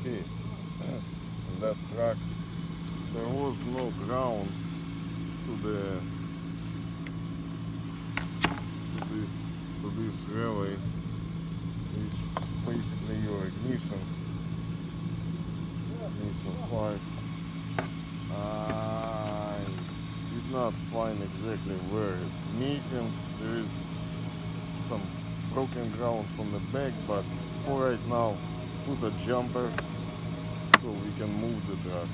okay. In that track there was no ground to this relay, which basically your ignition pipe. I did not find exactly where it's missing. There is some broken ground from the back, but for right now put a jumper so we can move the truck.